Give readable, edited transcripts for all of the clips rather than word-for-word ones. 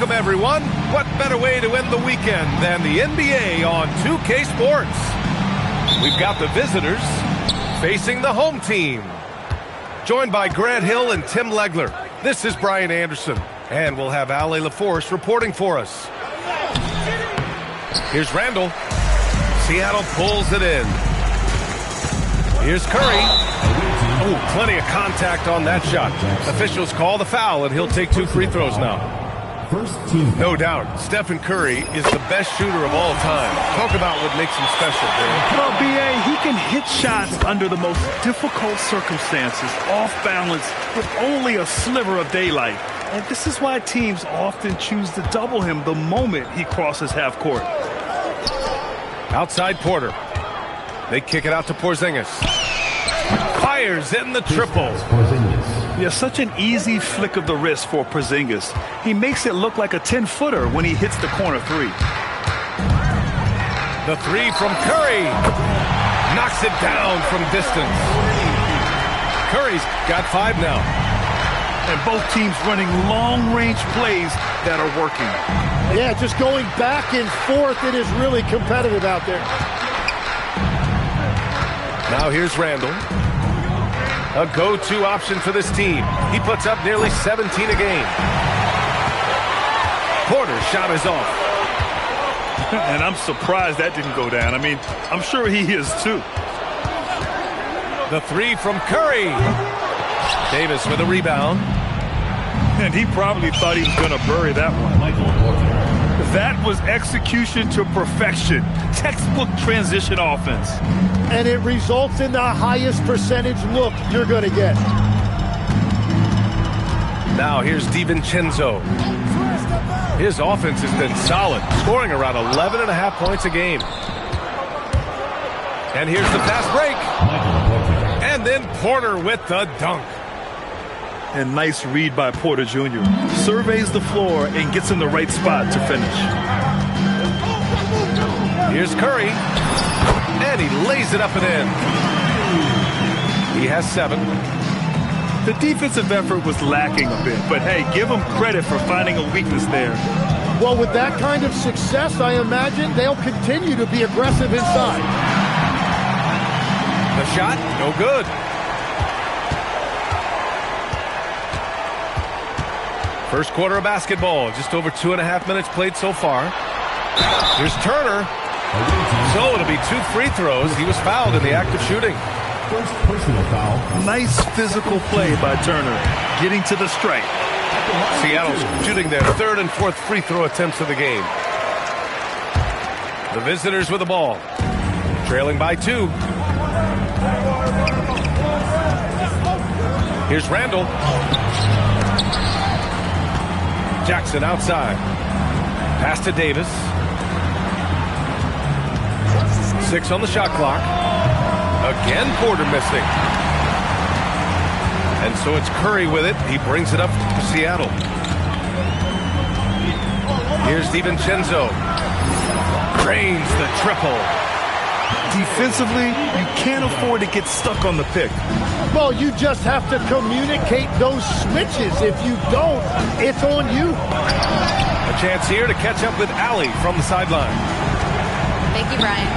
Welcome, everyone. What better way to end the weekend than the NBA on 2K Sports? We've got the visitors facing the home team. Joined by Grant Hill and Tim Legler, this is Brian Anderson. And we'll have Ali LaForce reporting for us. Here's Randall. Seattle pulls it in. Here's Curry. Oh, plenty of contact on that shot. Officials call the foul, and he'll take 2 free throws now. No doubt, Stephen Curry is the best shooter of all time. Talk about what makes him special, Barry. Well, B.A., he can hit shots under the most difficult circumstances, off balance, with only a sliver of daylight. And this is why teams often choose to double him the moment he crosses half court. Outside Porter. They kick it out to Porzingis. Fires in the triple. Yeah, such an easy flick of the wrist for Porzingis. He makes it look like a 10-footer when he hits the corner 3. The 3 from Curry. Knocks it down from distance. Curry's got 5 now. And both teams running long-range plays that are working. Yeah, just going back and forth. It is really competitive out there. Now here's Randall. A go-to option for this team. He puts up nearly 17 a game. Porter's shot is off. And I'm surprised that didn't go down. I mean, I'm sure he is too. The 3 from Curry. Davis with a rebound. And he probably thought he was going to bury that one. That was execution to perfection. Textbook transition offense. And it results in the highest percentage look you're going to get. Now here's DiVincenzo. His offense has been solid, scoring around 11.5 points a game. And here's the fast break. And then Porter with the dunk. And nice read by Porter Jr. Surveys the floor and gets in the right spot to finish. Here's Curry. And he lays it up and in. He has 7. The defensive effort was lacking a bit, but hey, give him credit for finding a weakness there. Well, with that kind of success, I imagine they'll continue to be aggressive inside. The shot, no good. First quarter of basketball, just over 2.5 minutes played so far. Here's Turner. So it'll be 2 free throws. He was fouled in the act of shooting. First personal foul. Nice physical play by Turner, getting to the stripe. Seattle's shooting their 3rd and 4th free throw attempts of the game. The visitors with the ball, trailing by 2. Here's Randall. Jackson outside. Pass to Davis. 6 on the shot clock. Again, Porter missing. And so it's Curry with it. He brings it up to Seattle. Here's DiVincenzo. Drains the triple. Defensively, you can't afford to get stuck on the pick. Well, you just have to communicate those switches. If you don't, it's on you. A chance here to catch up with Ali from the sideline. Thank you, Brian.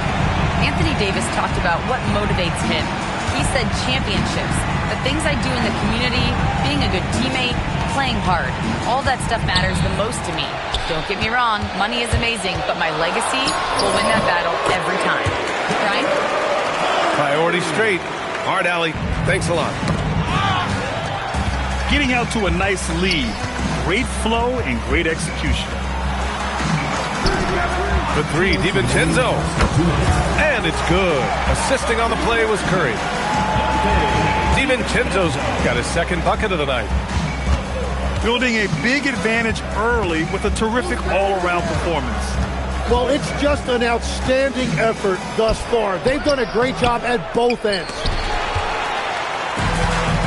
Anthony Davis talked about what motivates him. He said championships, the things I do in the community, being a good teammate, playing hard. All that stuff matters the most to me. Don't get me wrong, money is amazing, but my legacy will win that battle every time. Brian? Priority straight. Hard, Ali. Thanks a lot. Getting out to a nice lead. Great flow and great execution. The 3, DiVincenzo. And it's good. Assisting on the play was Curry. DiVincenzo's got his 2nd bucket of the night. Building a big advantage early with a terrific all-around performance. Well, it's just an outstanding effort thus far. They've done a great job at both ends.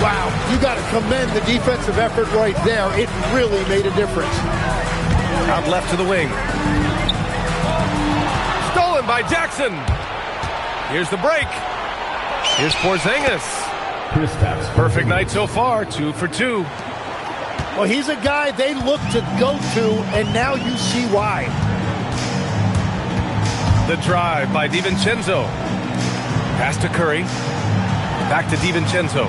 Wow, you got to commend the defensive effort right there. It really made a difference. Out left to the wing. Stolen by Jackson. Here's the break. Here's Porzingis. Perfect night so far, 2 for 2. Well, he's a guy they look to go to, and now you see why. The drive by DiVincenzo. Pass to Curry. Back to DiVincenzo.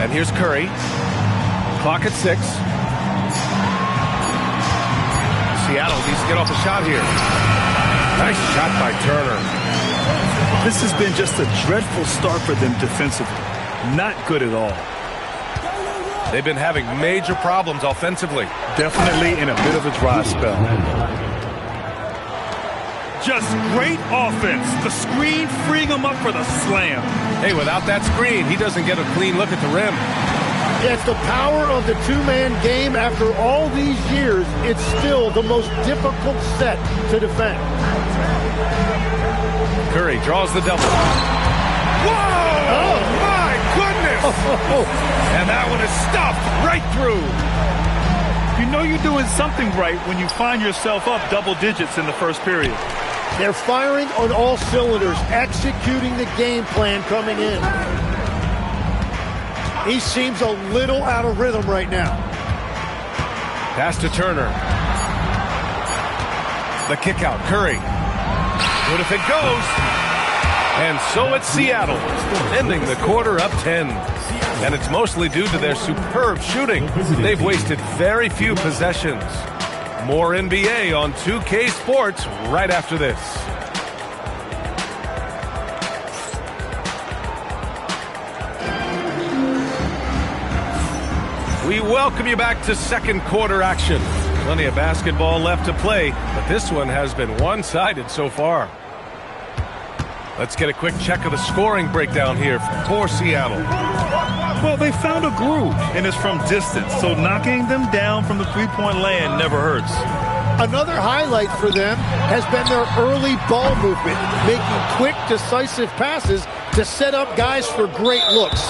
And here's Curry. Clock at 6. Seattle needs to get off a shot here. Nice shot by Turner. This has been just a dreadful start for them defensively. Not good at all. They've been having major problems offensively. Definitely in a bit of a dry spell. Just great offense. The screen freeing him up for the slam. Hey, without that screen, he doesn't get a clean look at the rim. It's the power of the two-man game. After all these years, it's still the most difficult set to defend. Curry draws the double. Whoa! Oh, my goodness! And that one is stuffed right through. You know you're doing something right when you find yourself up double digits in the first period. They're firing on all cylinders, executing the game plan coming in. He seems a little out of rhythm right now. Pass to Turner. The kick out, Curry. Good if it goes. And so it's Seattle, ending the quarter up 10. And it's mostly due to their superb shooting. They've wasted very few possessions. More NBA on 2K Sports right after this. We welcome you back to second quarter action. Plenty of basketball left to play, but this one has been one-sided so far. Let's get a quick check of the scoring breakdown here for Seattle. Well, they found a groove, and it's from distance, so knocking them down from the three-point land never hurts. Another highlight for them has been their early ball movement, making quick, decisive passes to set up guys for great looks.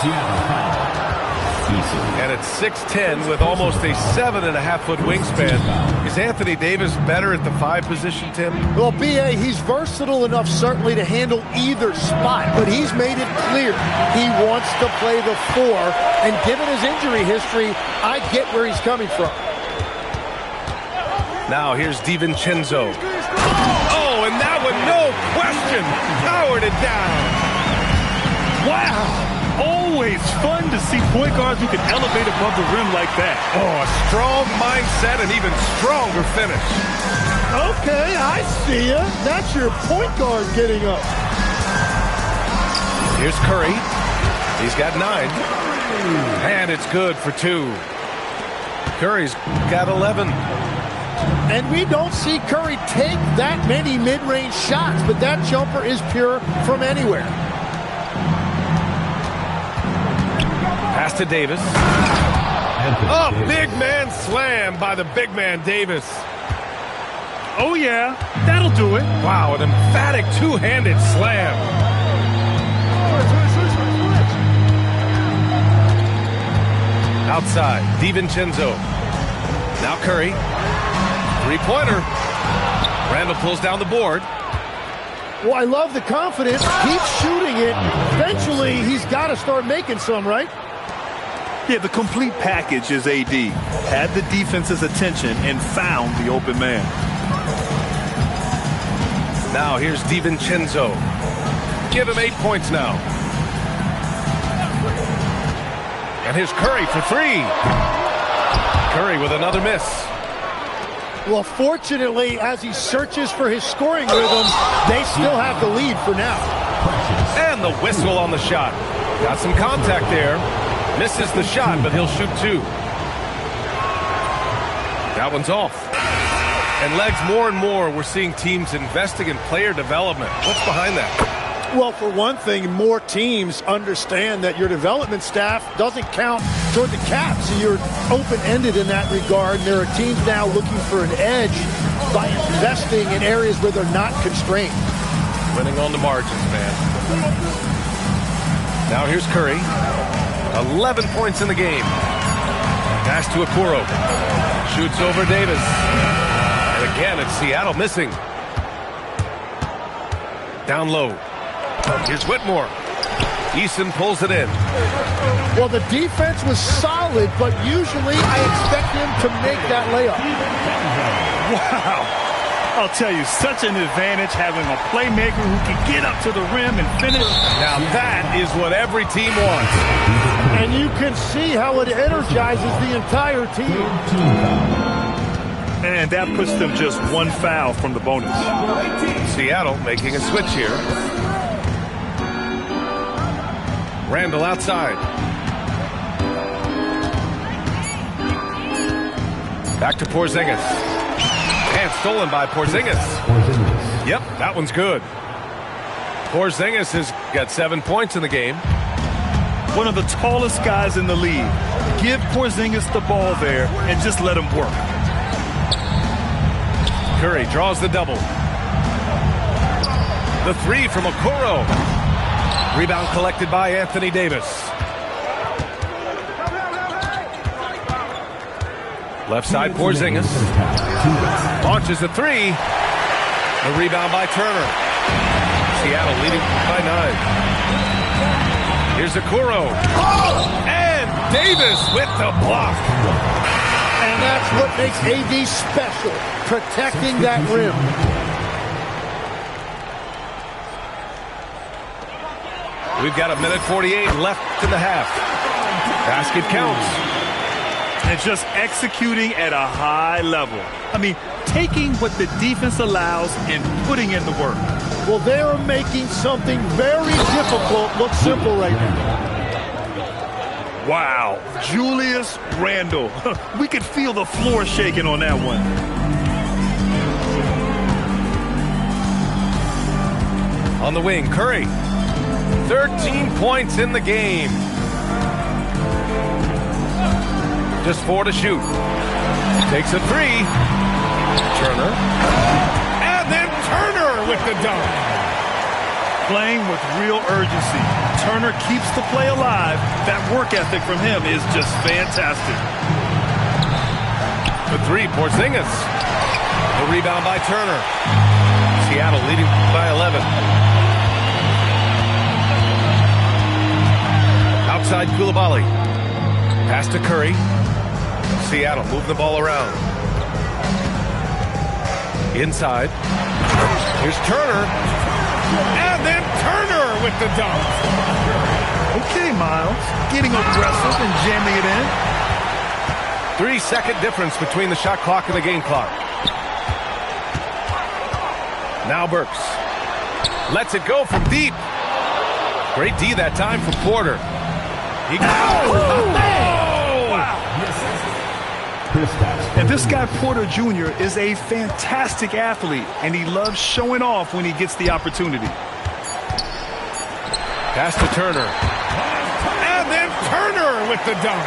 And at 6'10", with almost a 7.5-foot wingspan, is Anthony Davis better at the 5 position, Tim? Well, B.A., he's versatile enough certainly to handle either spot, but he's made it clear he wants to play the 4, and given his injury history, I get where he's coming from. Now here's DiVincenzo. Oh, and that one, no question, powered it down. Wow. Always fun to see point guards who can elevate above the rim like that. Oh, a strong mindset and even stronger finish. Okay, I see ya. That's your point guard getting up. Here's Curry. He's got 9. And it's good for 2. Curry's got 11. And we don't see Curry take that many mid-range shots, but that jumper is pure from anywhere. Pass to Davis. Oh, big man slam by the big man Davis. Oh, yeah, that'll do it. Wow, an emphatic two-handed slam. Outside, DiVincenzo. Now Curry. Three-pointer. Randall pulls down the board. Well, I love the confidence. Keep shooting it. Eventually, he's got to start making some, right? Yeah, the complete package is AD. Had the defense's attention and found the open man. Now here's DiVincenzo. Give him 8 points now. And here's Curry for 3. Curry with another miss. Well, fortunately, as he searches for his scoring rhythm, they still have the lead for now. And the whistle on the shot. Got some contact there. Misses the shot, but he'll shoot 2. That one's off. And Legs, more and more, we're seeing teams investing in player development. What's behind that? Well, for one thing, more teams understand that your development staff doesn't count toward the cap, so you're open-ended in that regard. And there are teams now looking for an edge by investing in areas where they're not constrained. Winning on the margins, man. Now here's Curry. 11 points in the game. Pass to Okoro. Shoots over Davis. And again, it's Seattle missing. Down low. Here's Whitmore. Eason pulls it in. Well, the defense was solid, but usually I expect him to make that layup. Wow. I'll tell you, such an advantage having a playmaker who can get up to the rim and finish. Now that is what every team wants. And you can see how it energizes the entire team. And that puts them just one foul from the bonus. Seattle making a switch here. Randall outside. Back to Porzingis. And stolen by Porzingis. Yep, that one's good. Porzingis has got 7 points in the game. One of the tallest guys in the league. Give Porzingis the ball there and just let him work. Curry draws the double. The three from Okoro. Rebound collected by Anthony Davis. Left side Porzingis. Launches the three. The rebound by Turner. Seattle leading by 9. Here's Okoro. And Davis with the block. And that's what makes AD special, protecting that rim. We've got 1:48 left in the half. Basket counts. And just executing at a high level. I mean, taking what the defense allows and putting in the work. Well, they are making something very difficult look simple right now. Wow, Julius Randle. We could feel the floor shaking on that one. On the wing, Curry. 13 points in the game. Just 4 to shoot. Takes a three. Turner. And then Turner with the dunk. Playing with real urgency. Turner keeps the play alive. That work ethic from him is just fantastic. The three, Porzingis. The rebound by Turner. Seattle leading by 11. Outside Coulibaly. Pass to Curry. Seattle moving the ball around. Inside. Here's Turner. And then Turner with the dunk. Okay, Miles. Getting aggressive and jamming it in. 3-second difference between the shot clock and the game clock. Now Burks. Lets it go from deep. Great D that time from Porter. He And this guy, Porter Jr., is a fantastic athlete, and he loves showing off when he gets the opportunity. Pass to Turner. And then Turner with the dunk.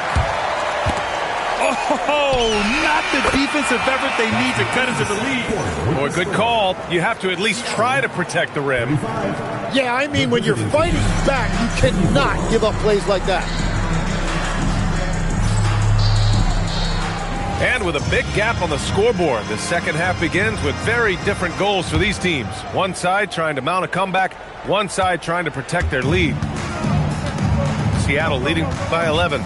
Oh, not the defensive effort they need to cut into the lead. Boy, good call. You have to at least try to protect the rim. Yeah, I mean, when you're fighting back, you cannot give up plays like that. And with a big gap on the scoreboard, the second half begins with very different goals for these teams. One side trying to mount a comeback, one side trying to protect their lead. Seattle leading by 11.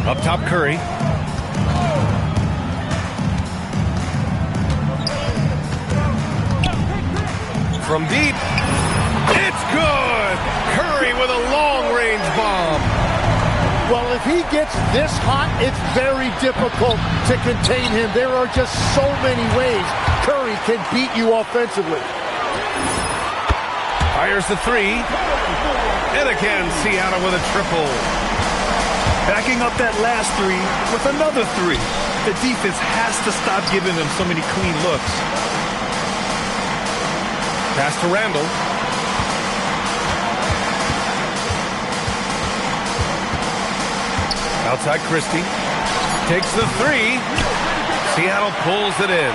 Up top, Curry. From deep, it's good! Curry with a long-range bomb. Well, if he gets this hot, it's very difficult to contain him. There are just so many ways Curry can beat you offensively. Fires the three. And again, Seattle with a triple. Backing up that last three with another three. The defense has to stop giving them so many clean looks. Pass to Randall. Outside Christie. Takes the three. Seattle pulls it in.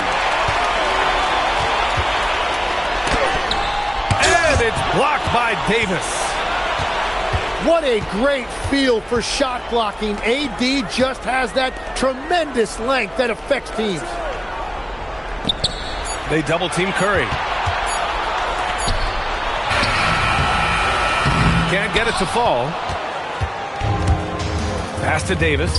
And it's blocked by Davis. What a great feel for shot blocking. AD just has that tremendous length that affects teams. They double team Curry. Can't get it to fall. Pass to Davis.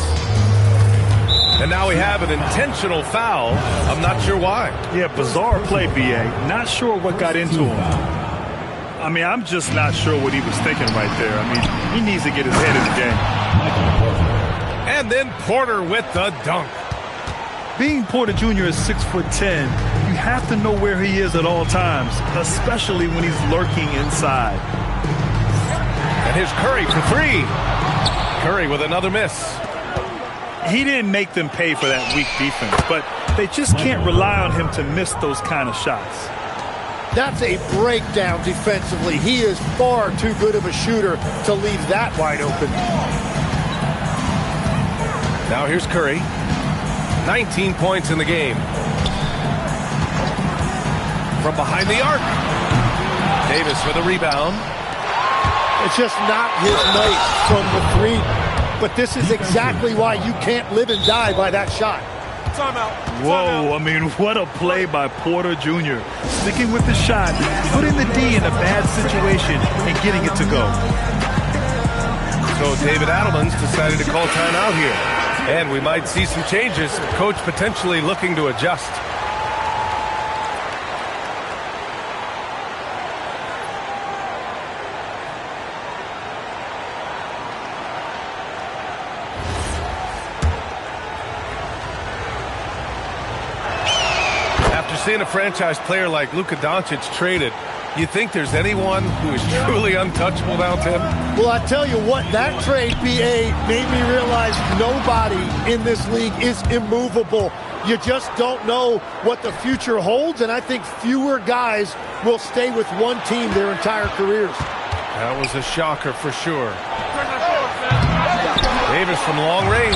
And now we have an intentional foul. I'm not sure why. Yeah, bizarre play, B.A. Not sure what got into him. I mean, I'm just not sure what he was thinking right there. I mean, he needs to get his head in the game. And then Porter with the dunk. Being Porter Jr. is 6'10", you have to know where he is at all times, especially when he's lurking inside. And here's Curry for three. Curry with another miss. He didn't make them pay for that weak defense, but they just can't rely on him to miss those kind of shots. That's a breakdown defensively. He is far too good of a shooter to leave that wide open. Now here's Curry. 19 points in the game. From behind the arc. Davis with a rebound. It's just not his night from the three. But this is exactly why you can't live and die by that shot. Whoa, I mean, what a play by Porter Jr. Sticking with the shot, putting the D in a bad situation, and getting it to go. So David Adelman's decided to call timeout here. And we might see some changes. Coach potentially looking to adjust. After seeing a franchise player like Luka Doncic traded, you think there's anyone who is truly untouchable now, Tim? Well, I tell you what, that trade, B.A., made me realize nobody in this league is immovable. You just don't know what the future holds, and I think fewer guys will stay with one team their entire careers. That was a shocker for sure. Davis from long range.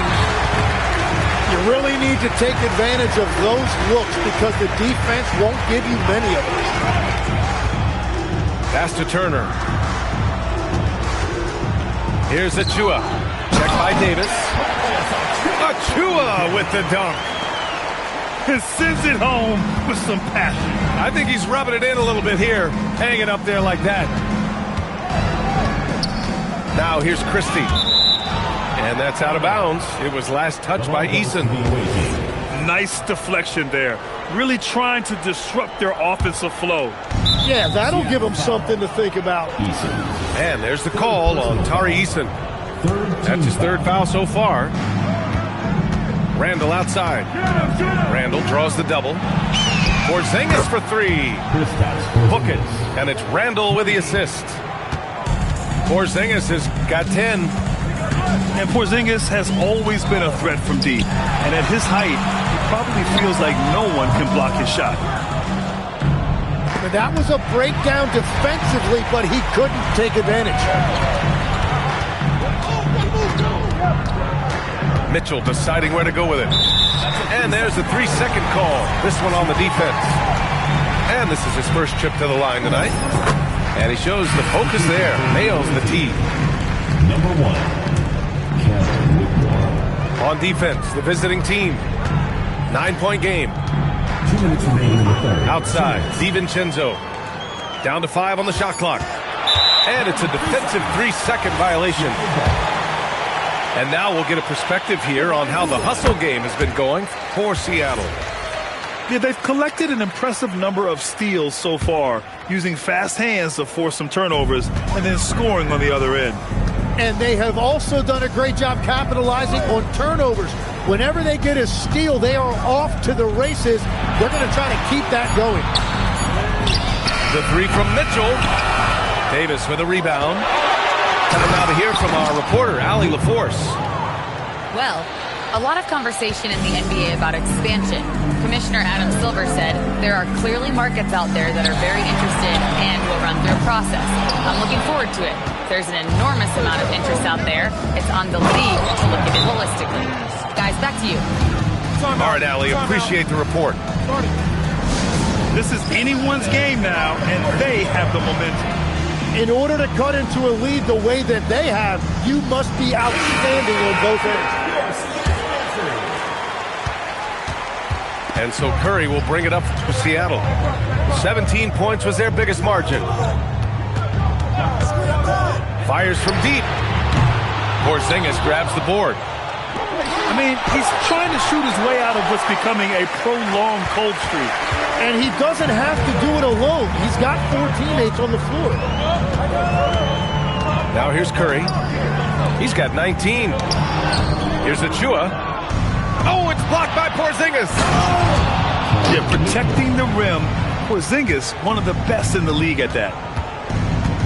You really need to take advantage of those looks because the defense won't give you many of them. Pass to Turner. Here's Achua. Check by Davis. Achua with the dunk. And sends it home with some passion. I think he's rubbing it in a little bit here. Hanging up there like that. Now here's Christie. And that's out of bounds. It was last touched by Eason. Nice deflection there. Really trying to disrupt their offensive flow. Yeah, that'll give them something to think about. And there's the call on Tari Eason. That's his third foul so far. Randall outside. Randall draws the double. Porzingis for three. Book it. And it's Randall with the assist. Porzingis has got 10. And Porzingis has always been a threat from deep. And at his height, he probably feels like no one can block his shot. And that was a breakdown defensively, but he couldn't take advantage. Mitchell deciding where to go with it. And there's a 3-second call. This one on the defense. And this is his first trip to the line tonight. And he shows the focus there. Nails the tee. Number 1. On defense, the visiting team. 9-point game. 2 minutes remaining in the third. Outside, DiVincenzo. Down to 5 on the shot clock. And it's a defensive 3-second violation. And now we'll get a perspective here on how the hustle game has been going for Seattle. Yeah, they've collected an impressive number of steals so far, using fast hands to force some turnovers and then scoring on the other end. And they have also done a great job capitalizing on turnovers. Whenever they get a steal, they are off to the races. They're going to try to keep that going. The three from Mitchell. Davis with a rebound. Time now to hear from our reporter, Allie LaForce. Well, a lot of conversation in the NBA about expansion. Commissioner Adam Silver said there are clearly markets out there that are very interested and will run through a process. I'm looking forward to it. There's an enormous amount of interest out there. It's on the league to look at it holistically. Guys, back to you. All right, Allie, appreciate the report. This is anyone's game now, and they have the momentum. In order to cut into a lead the way that they have, you must be outstanding on both ends. And so Curry will bring it up to Seattle. 17 points was their biggest margin. Fires from deep. Porzingis grabs the board. I mean, he's trying to shoot his way out of what's becoming a prolonged cold streak. And he doesn't have to do it alone. He's got 4 teammates on the floor. Now here's Curry. He's got 19. Here's Achua. Oh, it's blocked by Porzingis. Yeah, protecting the rim. Porzingis, one of the best in the league at that.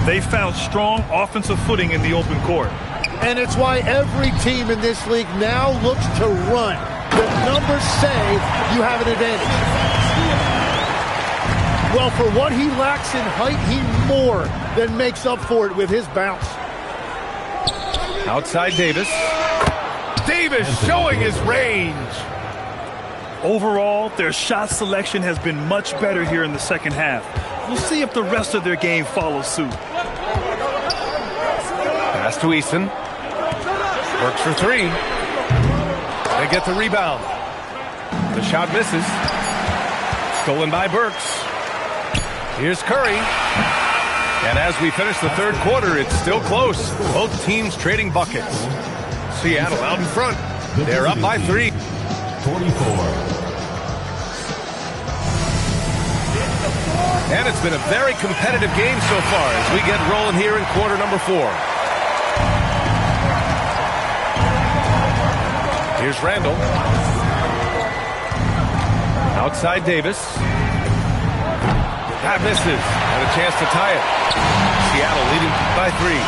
They found strong offensive footing in the open court. And it's why every team in this league now looks to run. The numbers say you have an advantage. Well, for what he lacks in height, he more than makes up for it with his bounce. Outside Davis. Davis showing his range. Overall, their shot selection has been much better here in the second half. We'll see if the rest of their game follows suit. Pass to Eason. Works for 3. They get the rebound. The shot misses. Stolen by Burks. Here's Curry. And as we finish the third quarter, it's still close. Both teams trading buckets. Seattle out in front. They're up by 3. 44. And it's been a very competitive game so far as we get rolling here in quarter number 4. Here's Randall. Outside Davis. That misses. And a chance to tie it. Seattle leading by 3.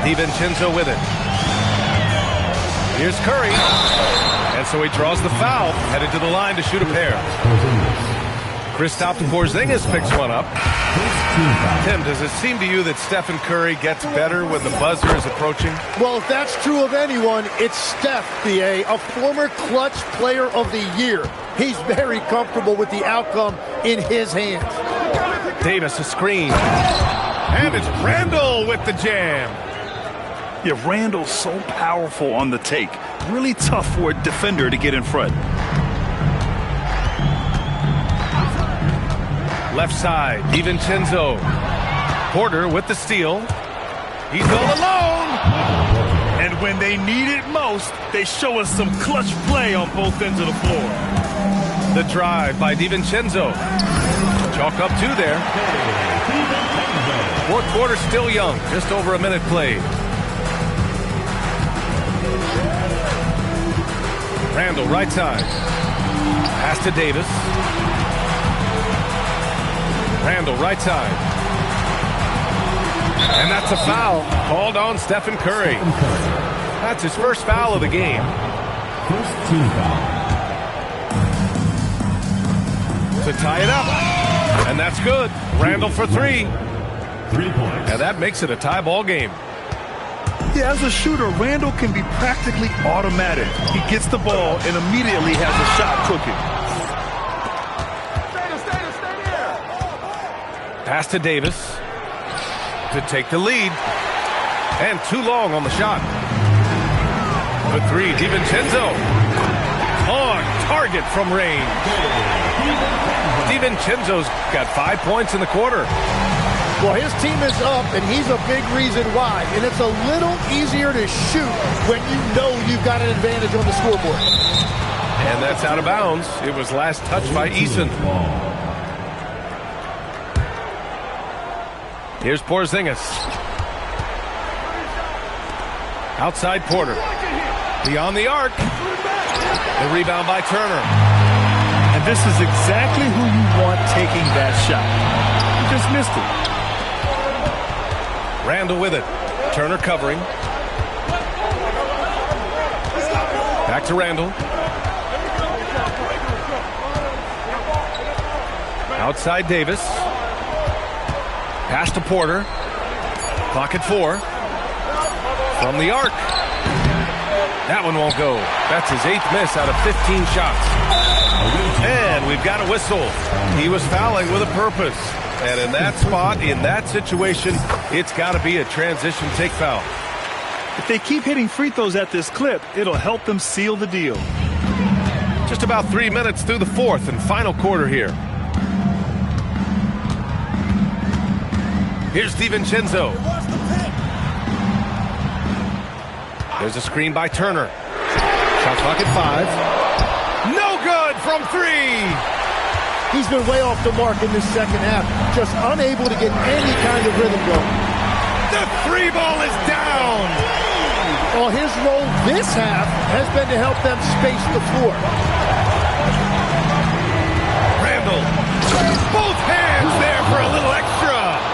DiVincenzo with it. Here's Curry. And so he draws the foul, headed to the line to shoot a pair. Kristaps Porzingis picks one up. Tim, does it seem to you that Stephen Curry gets better when the buzzer is approaching? Well, if that's true of anyone, it's Steph, B.A., a former clutch player of the year. He's very comfortable with the outcome in his hands. Davis a screen. And it's Randall with the jam. Yeah, Randall's so powerful on the take. Really tough for a defender to get in front. Left side, DiVincenzo. Porter with the steal. He's all alone. And when they need it most, they show us some clutch play on both ends of the floor. The drive by DiVincenzo. Chalk up 2 there. Fourth quarter still young, just over a minute played. Randall, right side. Pass to Davis. Randall, right side. And that's a foul called on Stephen Curry. That's his first foul of the game. First team foul. To tie it up. And that's good. Randall for 3. 3 points. And that makes it a tie ball game. Yeah, as a shooter, Randall can be practically automatic. He gets the ball and immediately has a shot cooking. Pass to Davis to take the lead. And too long on the shot. For 3, DiVincenzo. On target from range. DiVincenzo's got 5 points in the quarter. Well, his team is up, and he's a big reason why. And it's a little easier to shoot when you know you've got an advantage on the scoreboard. And that's out of bounds. It was last touched by Eason. Here's Porzingis. Outside Porter. Beyond the arc. The rebound by Turner. And this is exactly who you want taking that shot. He just missed it. Randall with it. Turner covering. Back to Randall. Outside Davis. Pass to Porter. Clock at 4. From the arc. That one won't go. That's his 8th miss out of 15 shots. And we've got a whistle. He was fouling with a purpose. And in that spot, in that situation, it's got to be a transition take foul. If they keep hitting free throws at this clip, it'll help them seal the deal. Just about 3 minutes through the fourth and final quarter here. Here's DiVincenzo. There's a screen by Turner. Shot clock at 5. No good from 3. He's been way off the mark in this second half. Just unable to get any kind of rhythm going. The 3 ball is down. Well, his role this half has been to help them space the floor. Randall. Both hands there for a little extra.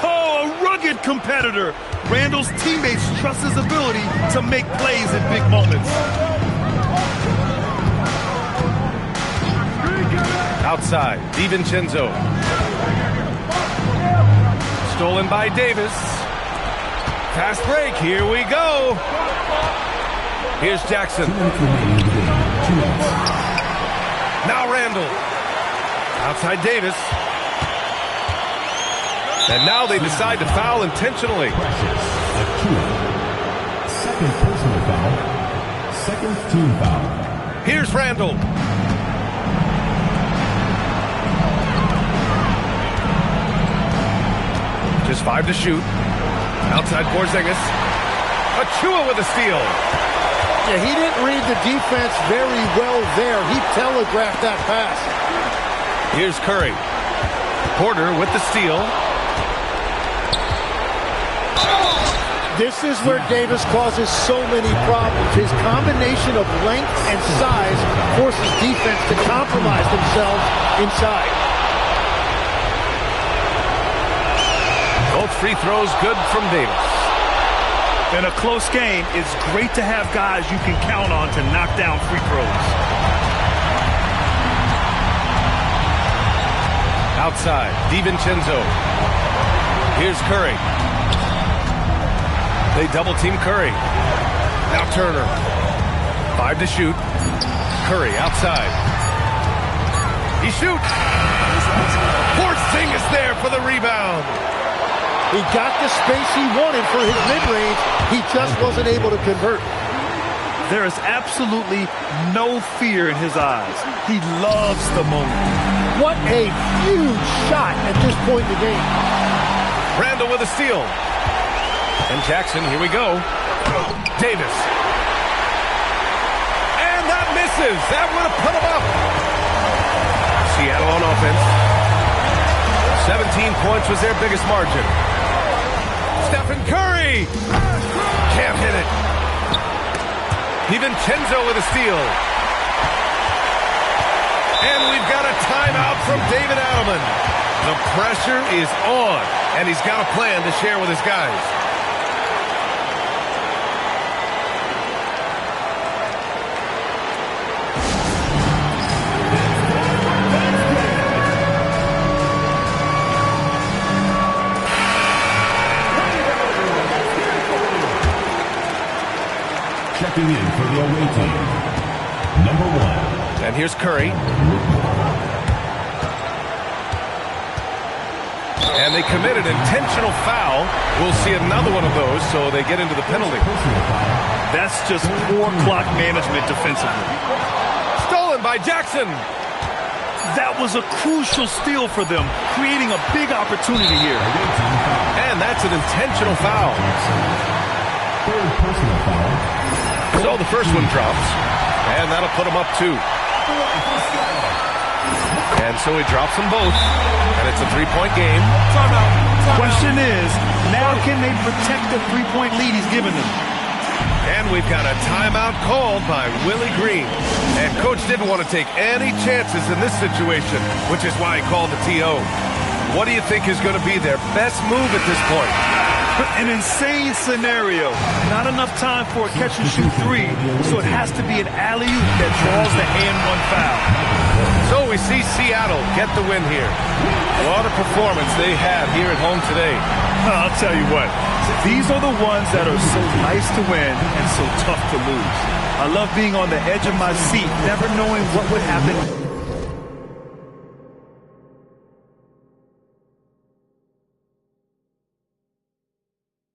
Oh, a rugged competitor. Randall's teammates trust his ability to make plays in big moments. Outside, DiVincenzo. Stolen by Davis. Fast break, here we go. Here's Jackson. Now Randall. Outside Davis. And now they decide to foul intentionally. Second personal foul. Second team foul. Here's Randall. Just 5 to shoot. Outside Porzingis. Achiuwa with a steal. Yeah, he didn't read the defense very well there. He telegraphed that pass. Here's Curry. Porter with the steal. This is where Davis causes so many problems. His combination of length and size forces defense to compromise themselves inside. Both free throws good from Davis. In a close game, it's great to have guys you can count on to knock down free throws. Outside, DiVincenzo. Here's Curry. They double team Curry. Now Turner. 5 to shoot. Curry outside. He shoots. Porzingis there for the rebound. He got the space he wanted for his mid-range. He just wasn't able to convert. There is absolutely no fear in his eyes. He loves the moment. What a huge shot at this point in the game. Randall with a steal. And Jackson, here we go. Davis. And that misses. That would have put him up. Seattle on offense. 17 points was their biggest margin. Stephen Curry. Can't hit it. DiVincenzo with a steal. And we've got a timeout from David Adelman. The pressure is on, and he's got a plan to share with his guys. Checking in for the away team. Number 1. And here's Curry. And they committed intentional foul. We'll see another one of those, so they get into the penalty. That's just poor clock management defensively. Stolen by Jackson. That was a crucial steal for them, creating a big opportunity here. And that's an intentional foul. Third personal foul. So the first one drops, and that'll put him up 2. And so he drops them both, and it's a 3-point game. Question is, now can they protect the 3-point lead he's given them? And we've got a timeout called by Willie Green. And Coach didn't want to take any chances in this situation, which is why he called the TO. What do you think is going to be their best move at this point? An insane scenario. Not enough time for a catch-and-shoot 3, so it has to be an alley-oop that draws the and-one foul. So we see Seattle get the win here. What a performance they had here at home today. I'll tell you what, these are the ones that are so nice to win and so tough to lose. I love being on the edge of my seat, never knowing what would happen